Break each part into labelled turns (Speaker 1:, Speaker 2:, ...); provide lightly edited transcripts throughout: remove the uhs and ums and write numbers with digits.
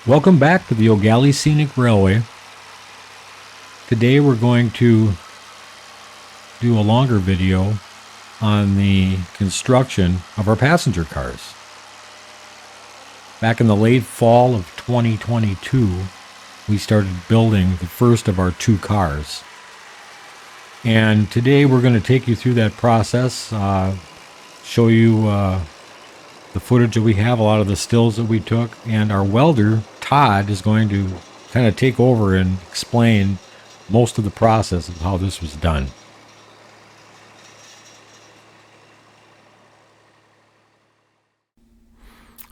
Speaker 1: Welcome back to the O'Galley Scenic Railway. Today we're going to do a longer video on the construction of our passenger cars. Back in the late fall of 2022, we started building the first of our two cars. And today we're going to take you through that process, show you the footage that we have, a lot of the stills that we took, and our welder, Todd, is going to kind of take over and explain most of the process of how this was done.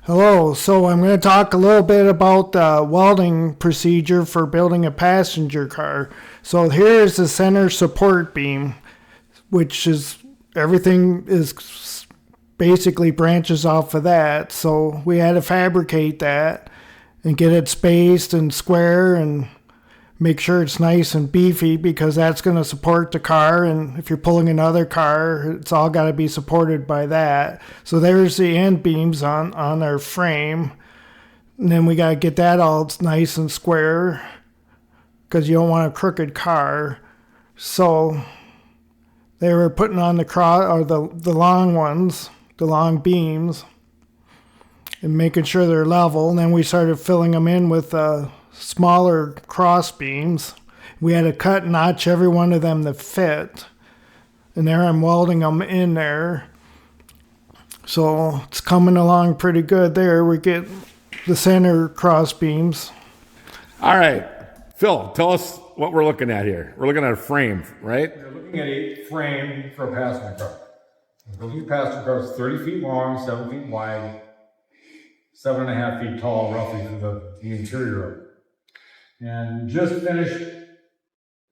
Speaker 2: Hello, so I'm going to talk a little bit about the welding procedure for building a passenger car. So here's the center support beam, which is everything is basically branches off of that. So we had to fabricate that and get it spaced and square and make sure it's nice and beefy, because that's going to support the car. And if you're pulling another car, it's all got to be supported by that. So there's the end beams on our frame. And then we got to get that all nice and square, because you don't want a crooked car. So they were putting on the long ones, the long beams, and making sure they're level. And then we started filling them in with smaller cross beams. We had to cut and notch every one of them to fit. And there I'm welding them in there. So it's coming along pretty good there. We get the center cross beams.
Speaker 3: All right. Phil, tell us what we're looking at here. We're looking at a frame, right?
Speaker 1: We're looking at a frame for a passenger car. The new passenger car is 30 feet long, 7 feet wide, 7.5 feet tall, roughly, through the interior of it. And just finished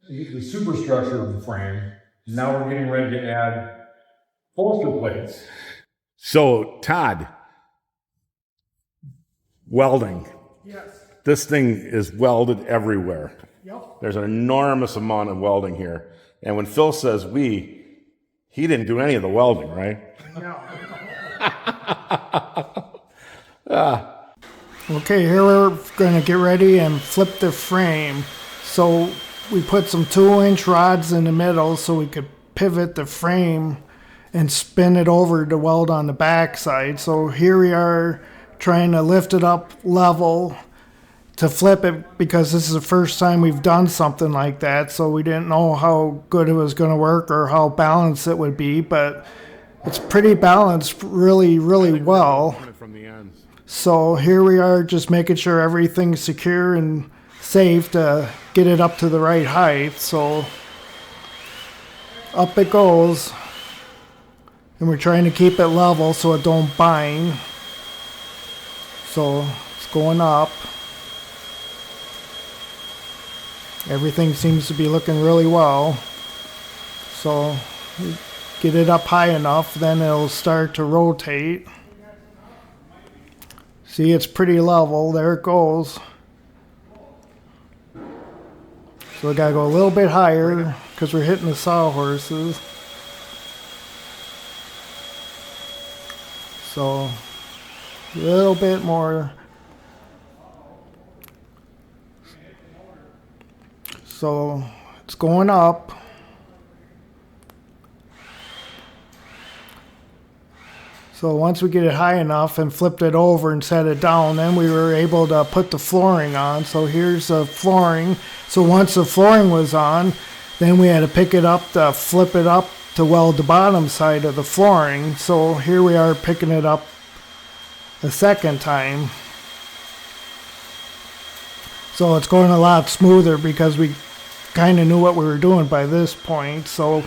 Speaker 1: the superstructure of the frame. Now we're getting ready to add bolster plates.
Speaker 3: So, Todd, welding.
Speaker 2: Yes.
Speaker 3: This thing is welded everywhere.
Speaker 2: Yep.
Speaker 3: There's an enormous amount of welding here. And when Phil says he didn't do any of the welding, right?
Speaker 2: No. Okay, here we're going to get ready and flip the frame. So we put some 2-inch rods in the middle so we could pivot the frame and spin it over to weld on the back side. So here we are trying to lift it up level to flip it, because this is the first time we've done something like that. So we didn't know how good it was going to work or how balanced it would be, but it's pretty balanced really, really well.
Speaker 3: From the ends.
Speaker 2: So here we are, just making sure everything's secure and safe to get it up to the right height. So up it goes. And we're trying to keep it level so it don't bind. So it's going up. Everything seems to be looking really well. So get it up high enough, then it'll start to rotate. See, it's pretty level. There it goes. So we gotta go a little bit higher because we're hitting the sawhorses. So a little bit more. So it's going up. So once we get it high enough and flipped it over and set it down, then we were able to put the flooring on. So here's the flooring. So once the flooring was on, then we had to pick it up to flip it up to weld the bottom side of the flooring. So here we are picking it up a second time. So it's going a lot smoother because we kind of knew what we were doing by this point. So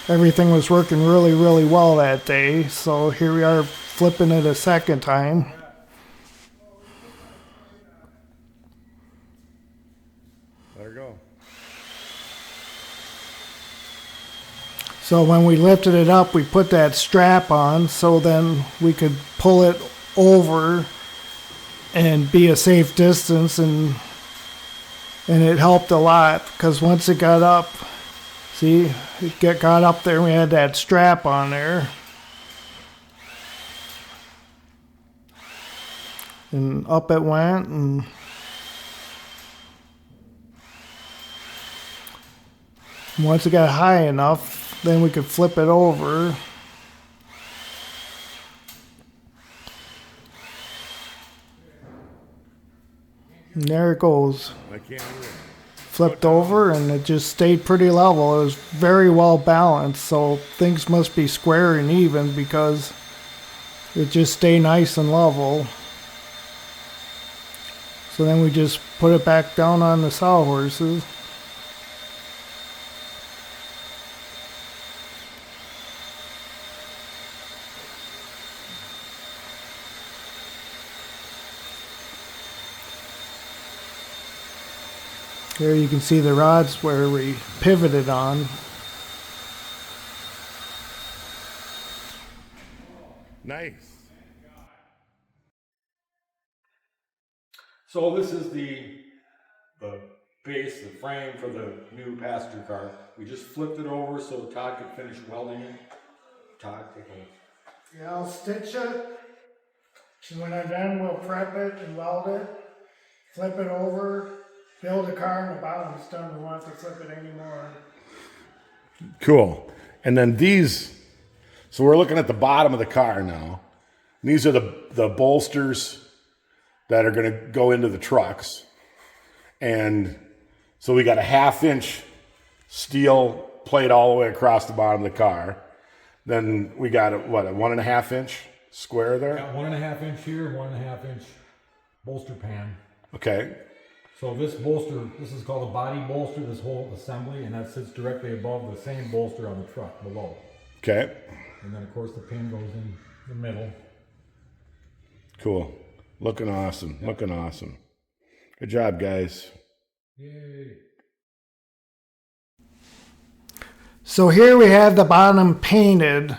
Speaker 2: everything was working really, really well that day. So here we are flipping it a second time.
Speaker 3: Let her go.
Speaker 2: So when we lifted it up, we put that strap on so then we could pull it over and be a safe distance, and it helped a lot because once it got up, see, it got up there and we had that strap on there. And up it went, and Once it got high enough, then we could flip it over. And there it goes.
Speaker 3: I can't hear it.
Speaker 2: Flipped over and it just stayed pretty level. It was very well balanced, so things must be square and even because it just stayed nice and level. So then we just put it back down on the sawhorses. Here you can see the rods where we pivoted on.
Speaker 3: Nice.
Speaker 1: So this is the base, the frame for the new passenger car. We just flipped it over so Todd could finish welding it. Todd, take a...
Speaker 2: Yeah, I'll stitch it. And when I'm done, we'll prep it and weld it. Flip it over. Build a car and the bottom's done. We won't have to flip it anymore.
Speaker 3: Cool. And then these, so we're looking at the bottom of the car now. These are the bolsters that are going to go into the trucks. And so we got a 1/2 inch steel plate all the way across the bottom of the car. Then we got a 1.5 inch square there?
Speaker 1: Got 1.5 inch here, 1.5 inch bolster pan.
Speaker 3: Okay.
Speaker 1: So this bolster, this is called a body bolster, this whole assembly, and that sits directly above the same bolster on the truck below.
Speaker 3: Okay.
Speaker 1: And then of course the pin goes in the middle.
Speaker 3: Cool. Looking awesome. Yep. Looking awesome. Good job, guys.
Speaker 1: Yay.
Speaker 2: So here we have the bottom painted.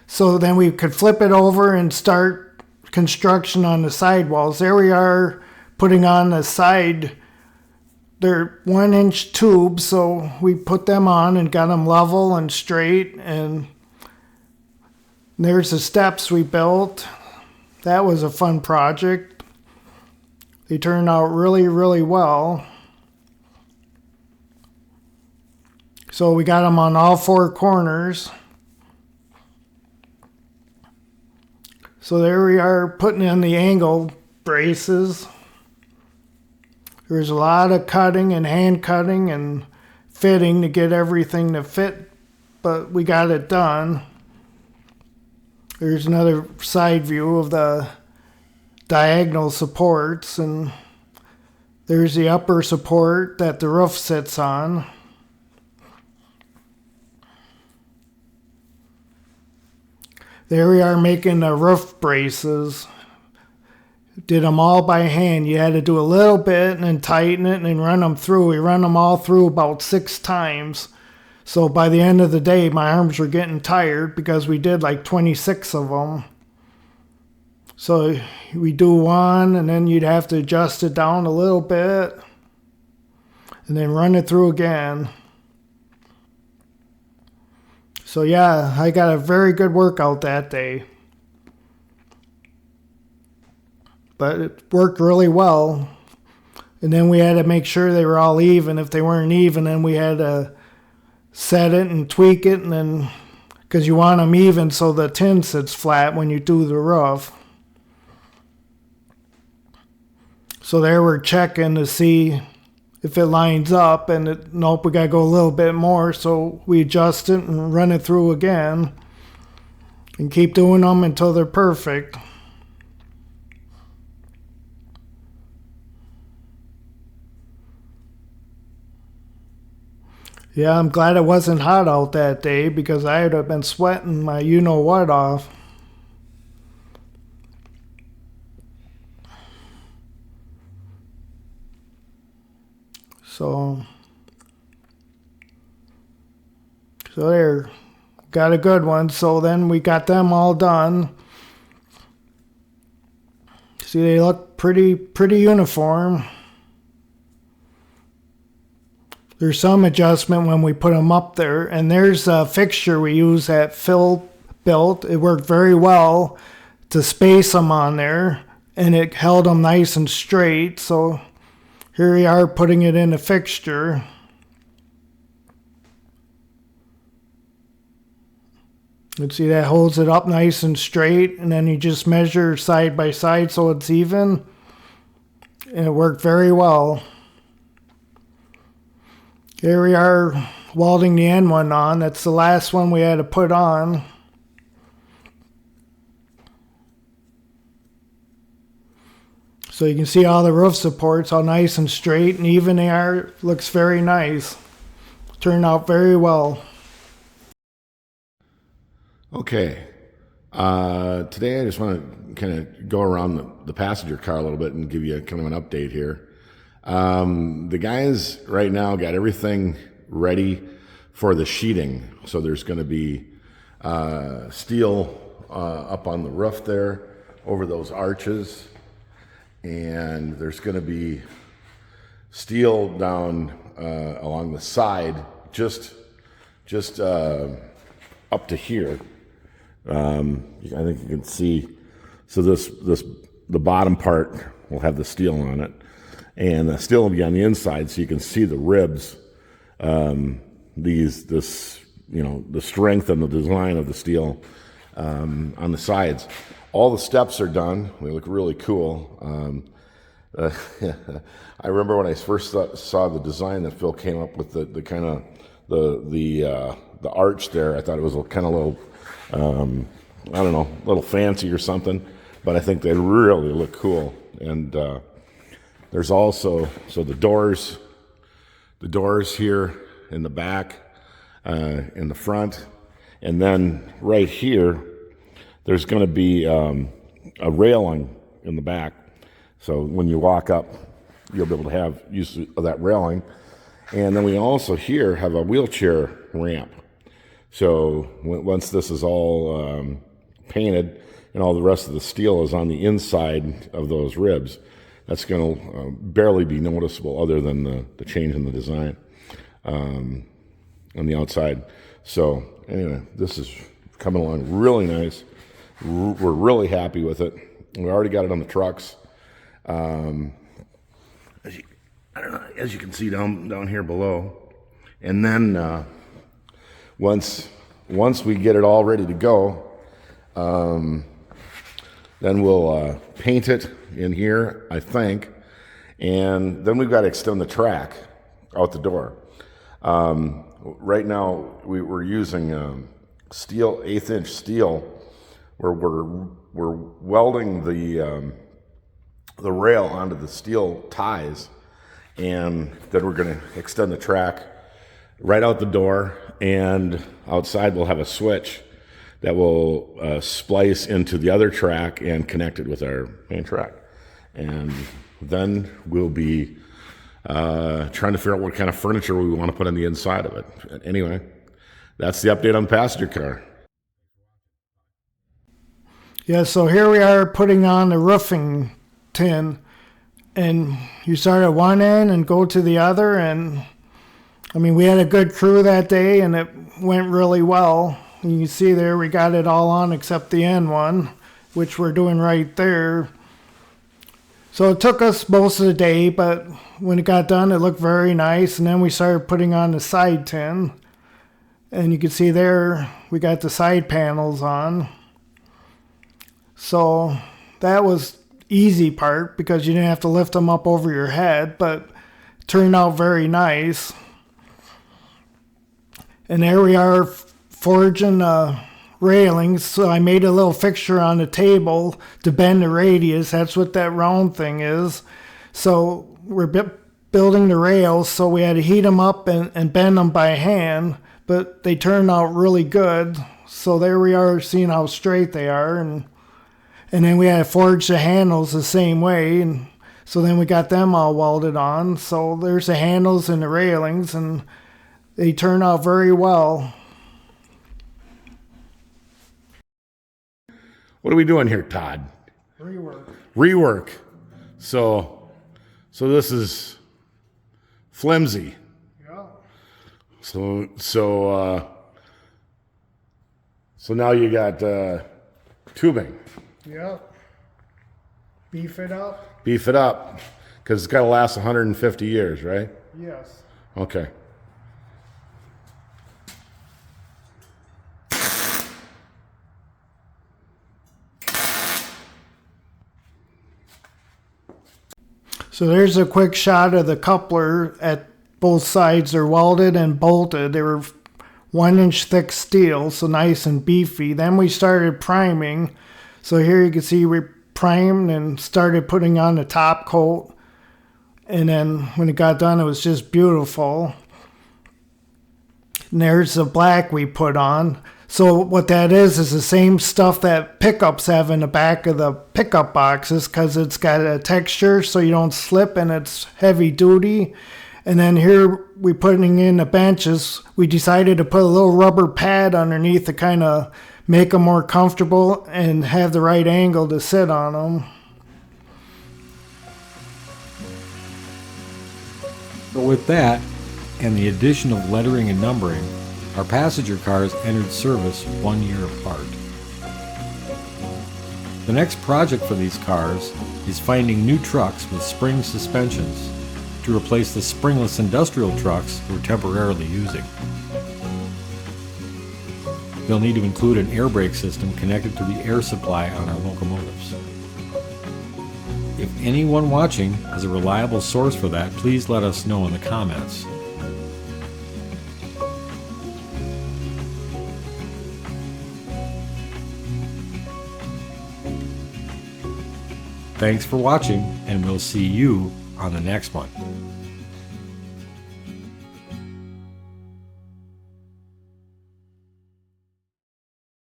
Speaker 2: So then we could flip it over and start construction on the sidewalls. There we are putting on the side. They're 1 inch tubes, so we put them on and got them level and straight. And there's the steps we built. That was a fun project. They turned out really, really well. So we got them on all 4 corners. So there we are putting in the angle braces. There's a lot of cutting and hand cutting and fitting to get everything to fit, but we got it done. There's another side view of the diagonal supports, and there's the upper support that the roof sits on. There we are making the roof braces. Did them all by hand. You had to do a little bit and then tighten it and then run them through. We run them all through about 6 times. So by the end of the day, my arms were getting tired because we did like 26 of them. So we do one and then you'd have to adjust it down a little bit and then run it through again. So yeah, I got a very good workout that day. But it worked really well. And then we had to make sure they were all even. If they weren't even, then we had to set it and tweak it. And then, because you want them even so the tin sits flat when you do the roof. So there we're checking to see if it lines up. And nope, we got to go a little bit more. So we adjust it and run it through again. And keep doing them until they're perfect. Yeah, I'm glad it wasn't hot out that day because I would have been sweating my you-know-what off. So there, got a good one. So then we got them all done. See, they look pretty uniform. There's some adjustment when we put them up there. And there's a fixture we use that Phil built. It worked very well to space them on there. And it held them nice and straight. So here we are putting it in a fixture. You can see that holds it up nice and straight, and then you just measure side by side so it's even, and it worked very well. Here we are welding the end one on. That's the last one we had to put on. So you can see all the roof supports, how nice and straight and even they are. Looks very nice. Turned out very well.
Speaker 3: Okay. Today I just want to kind of go around the passenger car a little bit and give you kind of an update here. The guys right now got everything ready for the sheeting. So there's going to be steel up on the roof there over those arches. And there's going to be steel down along the side, just up to here. I think you can see. So the bottom part will have the steel on it, and the steel will be on the inside, so you can see the ribs. The strength and the design of the steel on the sides. All the steps are done. They look really cool. I remember when I first saw the design that Phil came up with, the kind of the arch there. I thought it was a kind of little, I don't know, a little fancy or something. But I think they really look cool. And there's also the doors here in the back, in the front, and then right here. There's going to be a railing in the back, so when you walk up, you'll be able to have use of that railing. And then we also here have a wheelchair ramp. So once this is all painted and all the rest of the steel is on the inside of those ribs, that's going to barely be noticeable other than the change in the design on the outside. So anyway, this is coming along really nice. We're really happy with it. We already got it on the trucks. As you can see down here below. And then once we get it all ready to go, then we'll paint it in here, I think. And then we've got to extend the track out the door. Right now we're using steel, 1/8-inch steel. Where we're welding the rail onto the steel ties, and then we're going to extend the track right out the door, and outside we'll have a switch that will splice into the other track and connect it with our main track. And then we'll be trying to figure out what kind of furniture we want to put on the inside of it. Anyway, that's the update on the passenger car.
Speaker 2: Yeah, so here we are putting on the roofing tin, and you start at one end and go to the other, and I mean, we had a good crew that day and it went really well. And you can see there we got it all on except the end one, which we're doing right there. So it took us most of the day, but when it got done it looked very nice, and then we started putting on the side tin, and you can see there we got the side panels on. So that was easy part because you didn't have to lift them up over your head, but it turned out very nice. And there we are forging railings. So I made a little fixture on the table to bend the radius. That's what that round thing is. So we're building the rails, so we had to heat them up and bend them by hand, but they turned out really good. So there we are seeing how straight they are, and then we had to forge the handles the same way, and so then we got them all welded on. So there's the handles and the railings, and they turned out very well.
Speaker 3: What are we doing here, Todd? Rework. So this is flimsy.
Speaker 2: Yeah.
Speaker 3: So now you got tubing.
Speaker 2: Yeah. Beef it up.
Speaker 3: Beef it up, because it's got to last 150 years, right?
Speaker 2: Yes.
Speaker 3: Okay.
Speaker 2: So there's a quick shot of the coupler at both sides. They're welded and bolted. They were 1-inch thick steel, so nice and beefy. Then we started priming. So here you can see we primed and started putting on the top coat. And then when it got done, it was just beautiful. And there's the black we put on. So what that is the same stuff that pickups have in the back of the pickup boxes, because it's got a texture so you don't slip, and it's heavy duty. And then here we putting in the benches, we decided to put a little rubber pad underneath to kind of make them more comfortable and have the right angle to sit on them.
Speaker 1: So with that, and the addition of lettering and numbering, our passenger cars entered service 1 year apart. The next project for these cars is finding new trucks with spring suspensions to replace the springless industrial trucks we're temporarily using. They'll need to include an air brake system connected to the air supply on our locomotives. If anyone watching has a reliable source for that, please let us know in the comments. Thanks for watching, and we'll see you on the next one.